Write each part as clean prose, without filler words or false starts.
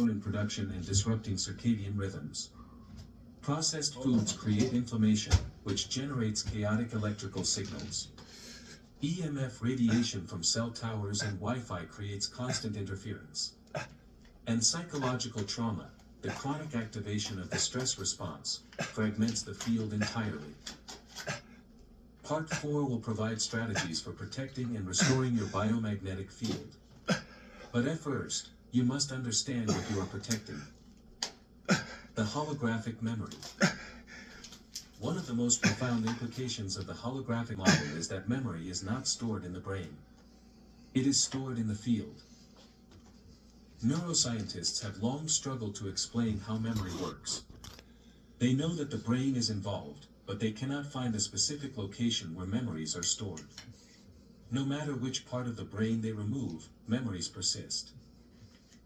melatonin production and disrupting circadian rhythms. Processed foods create inflammation, which generates chaotic electrical signals. EMF radiation from cell towers and Wi-Fi creates constant interference. And psychological trauma, the chronic activation of the stress response, fragments the field entirely. Part 4 will provide strategies for protecting and restoring your biomagnetic field. But at first, you must understand what you are protecting. The holographic memory. One of the most profound implications of the holographic model is that memory is not stored in the brain. It is stored in the field. Neuroscientists have long struggled to explain how memory works. They know that the brain is involved, but they cannot find a specific location where memories are stored. No matter which part of the brain they remove, memories persist.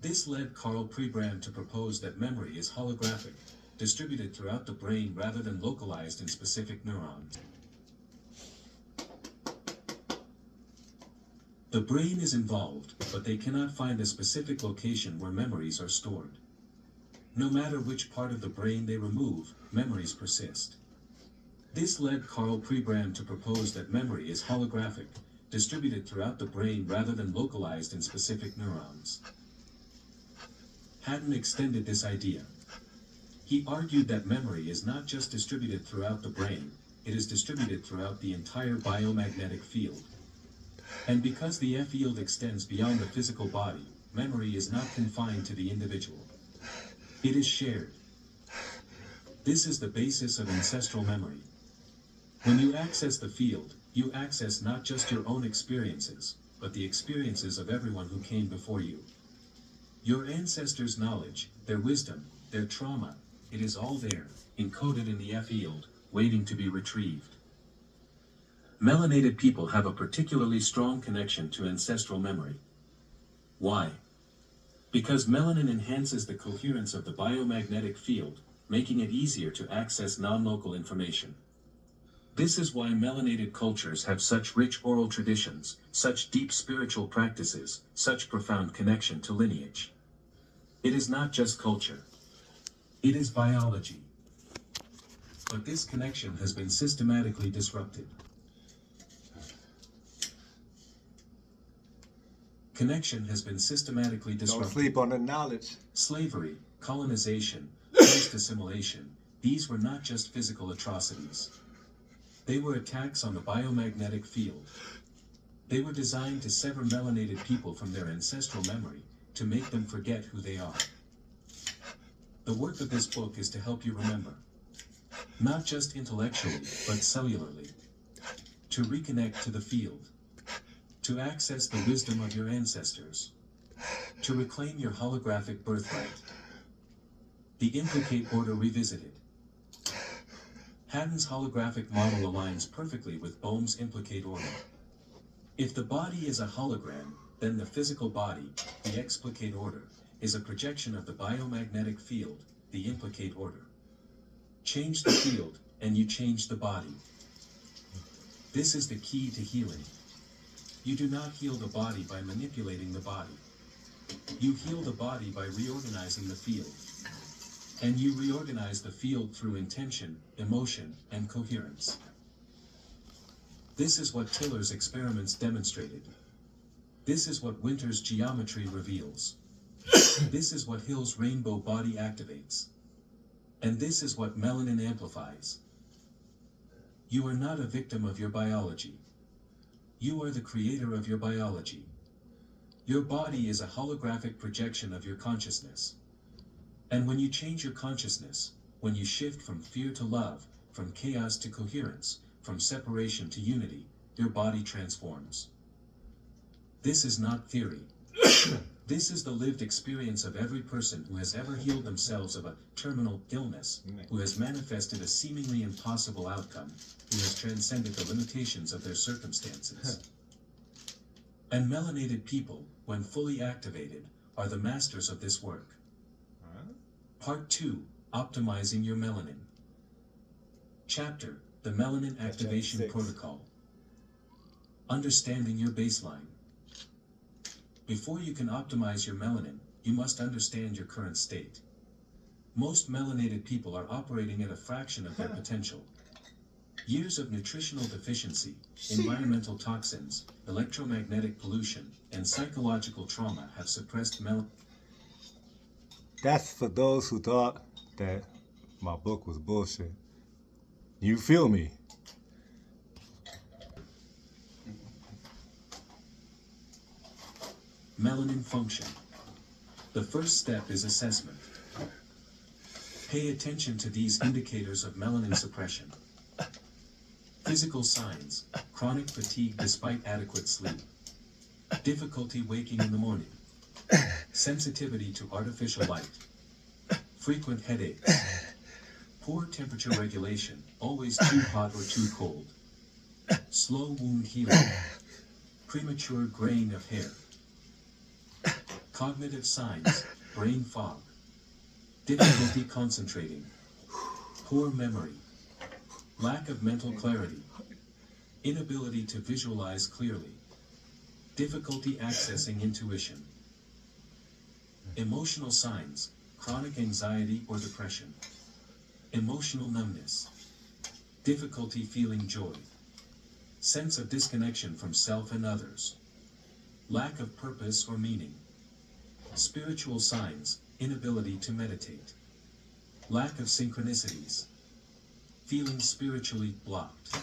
This led Carl Pribram to propose that memory is holographic, distributed throughout the brain rather than localized in specific neurons. The brain is involved, but they cannot find a specific location where memories are stored. No matter which part of the brain they remove, memories persist. This led Carl Pribram to propose that memory is holographic, distributed throughout the brain rather than localized in specific neurons. Haddon extended this idea. He argued that memory is not just distributed throughout the brain, it is distributed throughout the entire biomagnetic field. And because the field extends beyond the physical body, memory is not confined to the individual. It is shared. This is the basis of ancestral memory. When you access the field, you access not just your own experiences, but the experiences of everyone who came before you. Your ancestors' knowledge, their wisdom, their trauma, it is all there, encoded in the field, waiting to be retrieved. Melanated people have a particularly strong connection to ancestral memory. Why? Because melanin enhances the coherence of the biomagnetic field, making it easier to access non-local information. This is why melanated cultures have such rich oral traditions, such deep spiritual practices, such profound connection to lineage. It is not just culture. It is biology. But this connection has been systematically disrupted. Connection has been systematically disrupted. Don't sleep on the knowledge. Slavery, colonization, forced assimilation, these were not just physical atrocities. They were attacks on the biomagnetic field. They were designed to sever melanated people from their ancestral memory, to make them forget who they are. The work of this book is to help you remember. Not just intellectually, but cellularly. To reconnect to the field. To access the wisdom of your ancestors. To reclaim your holographic birthright. The implicate order revisited. Haddon's holographic model aligns perfectly with Bohm's implicate order. If the body is a hologram, then the physical body, the explicate order, is a projection of the biomagnetic field, the implicate order. Change the field, and you change the body. This is the key to healing. You do not heal the body by manipulating the body. You heal the body by reorganizing the field. And you reorganize the field through intention, emotion, and coherence. This is what Tiller's experiments demonstrated. This is what Winter's geometry reveals. This is what Hill's rainbow body activates. And this is what melanin amplifies. You are not a victim of your biology. You are the creator of your biology. Your body is a holographic projection of your consciousness. And when you change your consciousness, when you shift from fear to love, from chaos to coherence, from separation to unity, your body transforms. This is not theory. This is the lived experience of every person who has ever healed themselves of a terminal illness, who has manifested a seemingly impossible outcome, who has transcended the limitations of their circumstances. And melanated people, when fully activated, are the masters of this work. Part 2, Optimizing Your Melanin. Chapter, The Melanin Activation Protocol. Understanding your baseline. Before you can optimize your melanin, you must understand your current state. Most melanated people are operating at a fraction of their potential. Years of nutritional deficiency, environmental toxins, electromagnetic pollution, and psychological trauma have suppressed melanin. That's for those who thought that my book was bullshit. You feel me? Melanin function. The first step is assessment. Pay attention to these indicators of melanin suppression. Physical signs: chronic fatigue despite adequate sleep, difficulty waking in the morning, sensitivity to artificial light, frequent headaches, poor temperature regulation, always too hot or too cold, slow wound healing, premature graying of hair. Cognitive signs: brain fog, difficulty concentrating, poor memory, lack of mental clarity, inability to visualize clearly, difficulty accessing intuition. Emotional signs: chronic anxiety or depression, emotional numbness, difficulty feeling joy, sense of disconnection from self and others, lack of purpose or meaning. Spiritual signs: inability to meditate, lack of synchronicities, feeling spiritually blocked,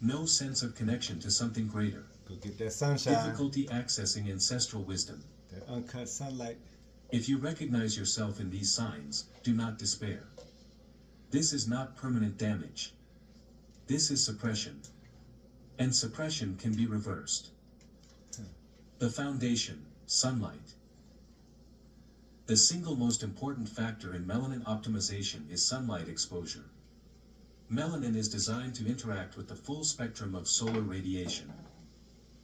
no sense of connection to something greater, Go get that sunshine, difficulty accessing ancestral wisdom. that uncut sunlight. If you recognize yourself in these signs, do not despair. This is not permanent damage. This is suppression. And suppression can be reversed. The foundation: sunlight. The single most important factor in melanin optimization is sunlight exposure. Melanin is designed to interact with the full spectrum of solar radiation.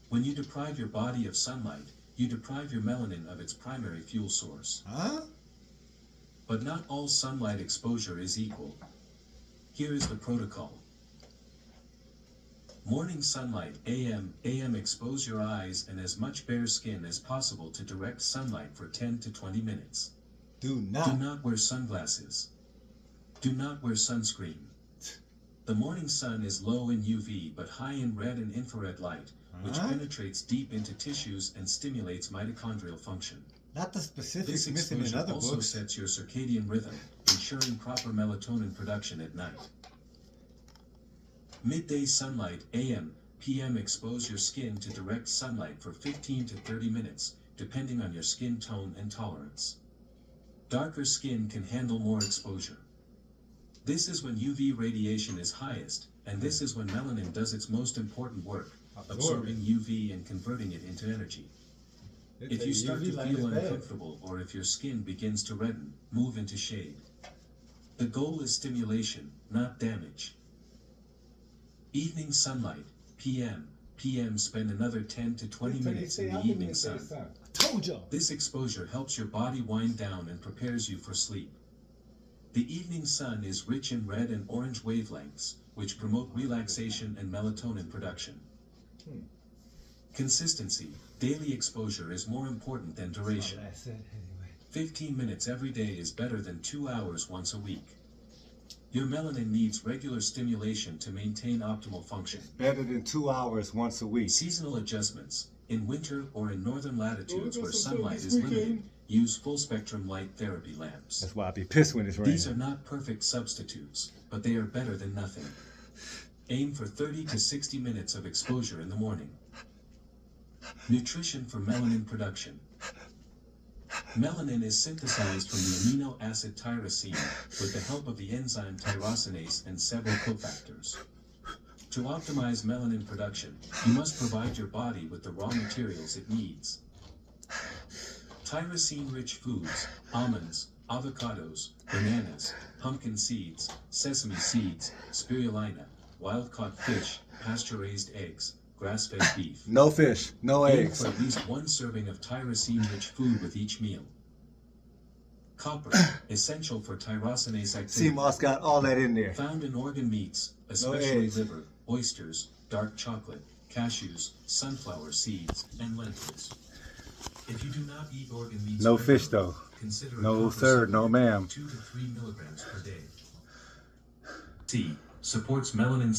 When you deprive your body of sunlight, you deprive your melanin of its primary fuel source. Huh? But not all sunlight exposure is equal. Here is the protocol. Morning sunlight, AM, expose your eyes and as much bare skin as possible to direct sunlight for 10 to 20 minutes. Do Do not. not wear sunglasses. Do not wear sunscreen. The morning sun is low in UV but high in red and infrared light, which Huh? penetrates deep into tissues and stimulates mitochondrial function. Not the specifics This missing in exposure other also books. sets your circadian rhythm, ensuring proper melatonin production at night. Midday sunlight, AM, PM, expose your skin to direct sunlight for 15 to 30 minutes, depending on your skin tone and tolerance. Darker skin can handle more exposure. This is when UV radiation is highest, and this is when melanin does its most important work, absorbing UV and converting it into energy. If you start to feel uncomfortable or if your skin begins to redden, move into shade. The goal is stimulation, not damage. Evening sunlight, PM, spend another 10 to 20 minutes in the evening sun. I told y'all. This exposure helps your body wind down and prepares you for sleep. The evening sun is rich in red and orange wavelengths, which promote relaxation and melatonin production. Consistency, daily exposure is more important than duration. 15 minutes every day is better than 2 hours once a week. Your melanin needs regular stimulation to maintain optimal function. Better than 2 hours once a week. Seasonal adjustments. In winter or in northern latitudes where sunlight is limited, use full-spectrum light therapy lamps. That's why I be pissed when it's raining. These are not perfect substitutes, but they are better than nothing. Aim for 30 to 60 minutes of exposure in the morning. Nutrition for melanin production. Melanin is synthesized from the amino acid tyrosine with the help of the enzyme tyrosinase and several cofactors. To optimize melanin production, you must provide your body with the raw materials it needs. Tyrosine-rich foods: almonds, avocados, bananas, pumpkin seeds, sesame seeds, spirulina, wild-caught fish, pasture-raised eggs, grass-fed beef. No fish, no Aim eggs. for at least 1 serving of tyrosine-rich food with each meal. Copper, essential for tyrosinase activity. CMOS got all that in there. Found in organ meats, especially eggs. liver, oysters, dark chocolate, cashews, sunflower seeds, and lentils. If you do not eat organ meats No fish regularly, though. consider a No copper sir, no supplement ma'am. 2 to 3 milligrams per day. C. Supports melanin